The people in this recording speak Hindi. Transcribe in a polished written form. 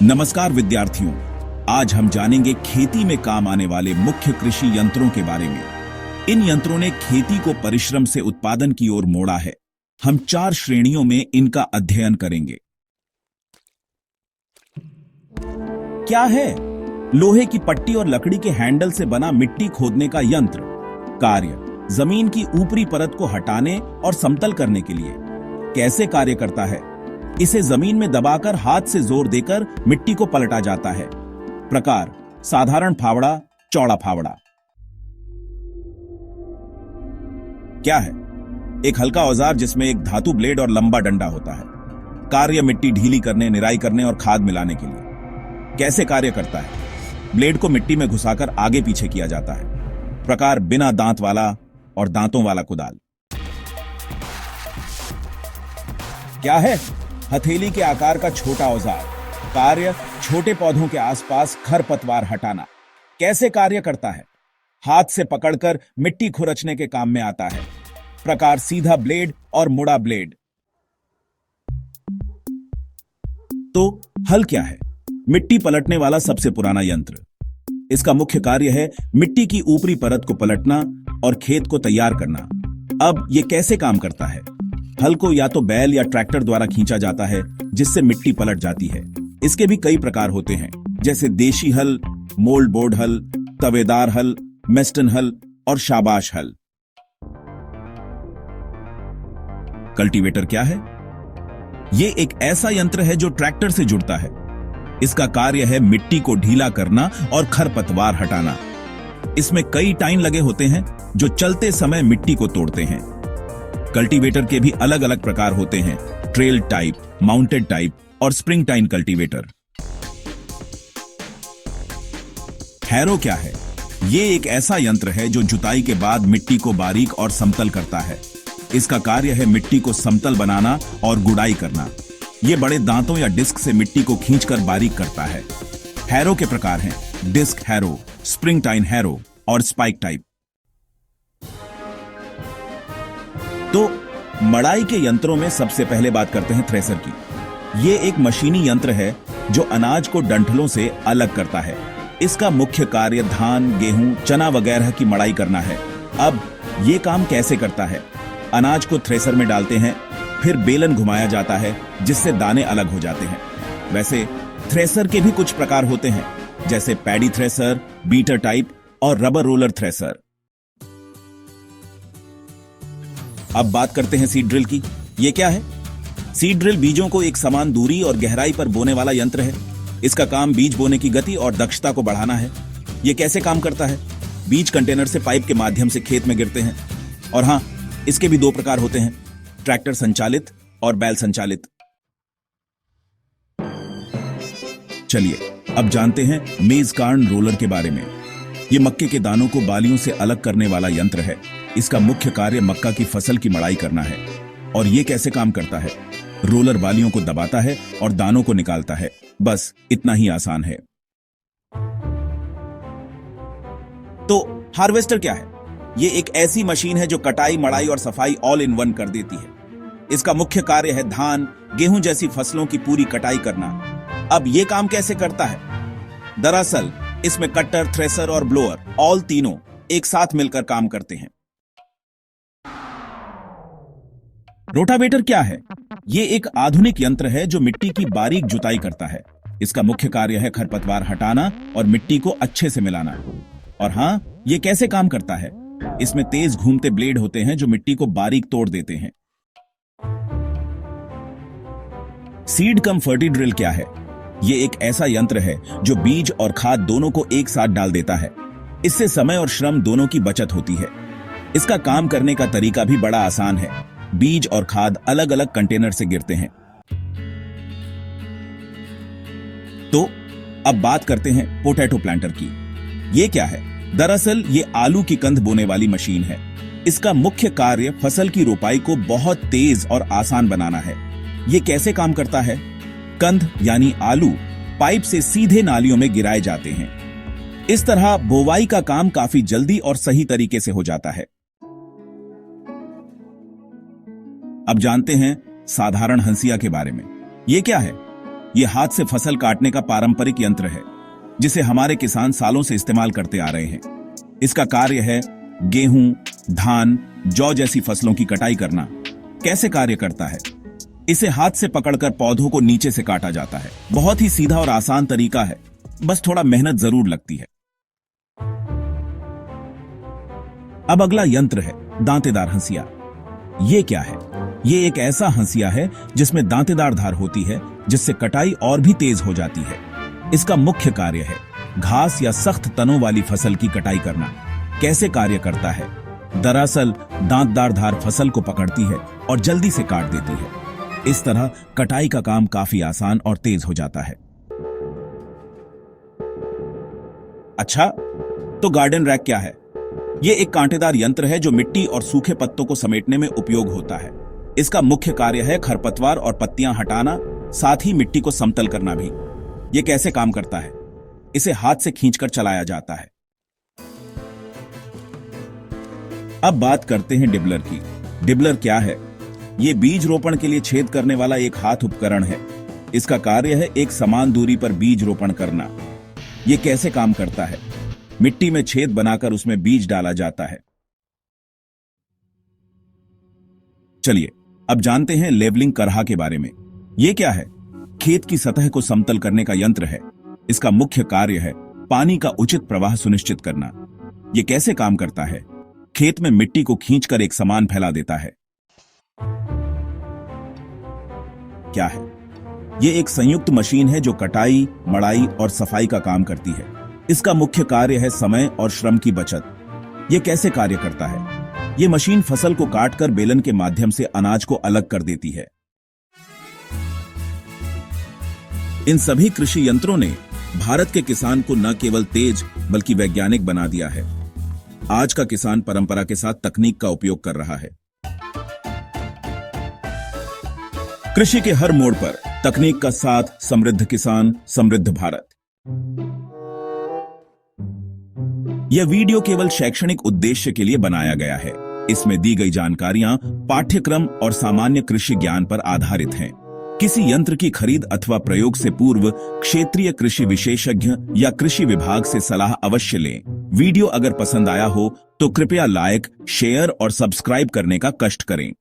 नमस्कार विद्यार्थियों, आज हम जानेंगे खेती में काम आने वाले मुख्य कृषि यंत्रों के बारे में। इन यंत्रों ने खेती को परिश्रम से उत्पादन की ओर मोड़ा है। हम 4 श्रेणियों में इनका अध्ययन करेंगे। क्या है? लोहे की पट्टी और लकड़ी के हैंडल से बना मिट्टी खोदने का यंत्र। कार्य: जमीन की ऊपरी परत को हटाने और समतल करने के लिए। कैसे कार्य करता है? इसे जमीन में दबाकर हाथ से जोर देकर मिट्टी को पलटा जाता है। प्रकार: साधारण फावड़ा, चौड़ा फावड़ा। क्या है? एक हल्का औजार जिसमें एक धातु ब्लेड और लंबा डंडा होता है। कार्य: मिट्टी ढीली करने, निराई करने और खाद मिलाने के लिए। कैसे कार्य करता है? ब्लेड को मिट्टी में घुसाकर आगे पीछे किया जाता है। प्रकार: बिना दांत वाला और दांतों वाला कुदाल। क्या है? हथेली के आकार का छोटा औजार। कार्य: छोटे पौधों के आसपास खरपतवार हटाना। कैसे कार्य करता है? हाथ से पकड़कर मिट्टी खुरचने के काम में आता है। प्रकार: सीधा ब्लेड और मुड़ा ब्लेड। तो हल क्या है? मिट्टी पलटने वाला सबसे पुराना यंत्र। इसका मुख्य कार्य है मिट्टी की ऊपरी परत को पलटना और खेत को तैयार करना। अब यह कैसे काम करता है? हल को या तो बैल या ट्रैक्टर द्वारा खींचा जाता है, जिससे मिट्टी पलट जाती है। इसके भी कई प्रकार होते हैं, जैसे देशी हल, मोल्ड बोर्ड हल, तवेदार हल, मेस्टन हल और शाबाश हल। कल्टीवेटर क्या है? यह एक ऐसा यंत्र है जो ट्रैक्टर से जुड़ता है। इसका कार्य है मिट्टी को ढीला करना और खरपतवार हटाना। इसमें कई टाइन लगे होते हैं जो चलते समय मिट्टी को तोड़ते हैं। कल्टीवेटर के भी अलग अलग प्रकार होते हैं: ट्रेल टाइप, माउंटेड टाइप और स्प्रिंग टाइन कल्टीवेटर। हैरो क्या है? यह एक ऐसा यंत्र है जो जुताई के बाद मिट्टी को बारीक और समतल करता है। इसका कार्य है मिट्टी को समतल बनाना और गुड़ाई करना। यह बड़े दांतों या डिस्क से मिट्टी को खींचकर बारीक करता है। हैरो के प्रकार हैं: डिस्क हैरो, स्प्रिंग टाइन हैरो और स्पाइक टाइप। तो मड़ाई के यंत्रों में सबसे पहले बात करते हैं थ्रेसर की। यह एक मशीनी यंत्र है जो अनाज को डंठलों से अलग करता है। इसका मुख्य कार्य धान, गेहूं, चना वगैरह की मड़ाई करना है। अब यह काम कैसे करता है? अनाज को थ्रेसर में डालते हैं, फिर बेलन घुमाया जाता है जिससे दाने अलग हो जाते हैं। वैसे थ्रेसर के भी कुछ प्रकार होते हैं, जैसे पैडी थ्रेसर, बीटर टाइप और रबर रोलर थ्रेसर। अब बात करते हैं सीड ड्रिल की। यह क्या है? सीड ड्रिल बीजों को एक समान दूरी और गहराई पर बोने वाला यंत्र है। इसका काम बीज बोने की गति और दक्षता को बढ़ाना है। यह कैसे काम करता है? बीज कंटेनर से पाइप के माध्यम से खेत में गिरते हैं। और हां, इसके भी 2 प्रकार होते हैं: ट्रैक्टर संचालित और बैल संचालित। चलिए अब जानते हैं मेज कार्न रोलर के बारे में। यह मक्के के दानों को बालियों से अलग करने वाला यंत्र है। इसका मुख्य कार्य मक्का की फसल की मड़ाई करना है। और यह कैसे काम करता है? रोलर बालियों को दबाता है और दानों को निकालता है। बस इतना ही आसान है। तो हार्वेस्टर क्या है? यह एक ऐसी मशीन है जो कटाई, मड़ाई और सफाई ऑल इन वन कर देती है। इसका मुख्य कार्य है धान, गेहूं जैसी फसलों की पूरी कटाई करना। अब यह काम कैसे करता है? दरअसल इसमें कटर, थ्रेसर और ब्लोअर ऑल तीनों एक साथ मिलकर काम करते हैं। रोटावेटर क्या है? यह एक आधुनिक यंत्र है जो मिट्टी की बारीक जुताई करता है। इसका मुख्य कार्य है खरपतवार हटाना और मिट्टी को अच्छे से मिलाना। और हां, यह कैसे काम करता है? इसमें तेज घूमते ब्लेड होते हैं जो मिट्टी को बारीक तोड़ देते हैं। सीड कम फर्टी ड्रिल क्या है? यह एक ऐसा यंत्र है जो बीज और खाद दोनों को एक साथ डाल देता है। इससे समय और श्रम दोनों की बचत होती है। इसका काम करने का तरीका भी बड़ा आसान है। बीज और खाद अलग अलग कंटेनर से गिरते हैं। तो अब बात करते हैं पोटैटो प्लांटर की। यह क्या है? दरअसल यह आलू की कंद बोने वाली मशीन है। इसका मुख्य कार्य फसल की रोपाई को बहुत तेज और आसान बनाना है। यह कैसे काम करता है? कंद यानी आलू पाइप से सीधे नालियों में गिराए जाते हैं। इस तरह बोवाई का काम काफी जल्दी और सही तरीके से हो जाता है। अब जानते हैं साधारण हंसिया के बारे में। यह क्या है? ये हाथ से फसल काटने का पारंपरिक यंत्र है जिसे हमारे किसान सालों से इस्तेमाल करते आ रहे हैं। इसका कार्य है गेहूं, धान, जौ जैसी फसलों की कटाई करना। कैसे कार्य करता है? इसे हाथ से पकड़कर पौधों को नीचे से काटा जाता है। बहुत ही सीधा और आसान तरीका है, बस थोड़ा मेहनत जरूर लगती है। अब अगला यंत्र है दांतेदार हंसिया। ये क्या है? ये एक ऐसा हंसिया है जिसमें दांतेदार धार होती है जिससे कटाई और भी तेज हो जाती है। इसका मुख्य कार्य है घास या सख्त तनों वाली फसल की कटाई करना। कैसे कार्य करता है? दरअसल दांतदार धार फसल को पकड़ती है और जल्दी से काट देती है। इस तरह कटाई का काम काफी आसान और तेज हो जाता है। अच्छा, तो गार्डन रैक क्या है? ये एक कांटेदार यंत्र है जो मिट्टी और सूखे पत्तों को समेटने में उपयोग होता है। इसका मुख्य कार्य है खरपतवार और पत्तियां हटाना, साथ ही मिट्टी को समतल करना भी। ये कैसे काम करता है? इसे हाथ से खींचकर चलाया जाता है। अब बात करते हैं डिबलर की। डिबलर क्या है? ये बीज रोपण के लिए छेद करने वाला एक हाथ उपकरण है। इसका कार्य है एक समान दूरी पर बीज रोपण करना। ये कैसे काम करता है? मिट्टी में छेद बनाकर उसमें बीज डाला जाता है। चलिए अब जानते हैं लेवलिंग करहा के बारे में। यह क्या है? खेत की सतह को समतल करने का यंत्र है। इसका मुख्य कार्य है पानी का उचित प्रवाह सुनिश्चित करना। यह कैसे काम करता है? खेत में मिट्टी को खींचकर एक समान फैला देता है। क्या है? यह एक संयुक्त मशीन है जो कटाई, मड़ाई और सफाई का काम करती है। इसका मुख्य कार्य है समय और श्रम की बचत। यह कैसे कार्य करता है? यह मशीन फसल को काटकर बेलन के माध्यम से अनाज को अलग कर देती है। इन सभी कृषि यंत्रों ने भारत के किसान को न केवल तेज बल्कि वैज्ञानिक बना दिया है। आज का किसान परंपरा के साथ तकनीक का उपयोग कर रहा है। कृषि के हर मोड़ पर तकनीक का साथ, समृद्ध किसान, समृद्ध भारत। यह वीडियो केवल शैक्षणिक उद्देश्य के लिए बनाया गया है। इसमें दी गई जानकारियां पाठ्यक्रम और सामान्य कृषि ज्ञान पर आधारित हैं। किसी यंत्र की खरीद अथवा प्रयोग से पूर्व क्षेत्रीय कृषि विशेषज्ञ या कृषि विभाग से सलाह अवश्य लें। वीडियो अगर पसंद आया हो तो कृपया लाइक, शेयर और सब्सक्राइब करने का कष्ट करें।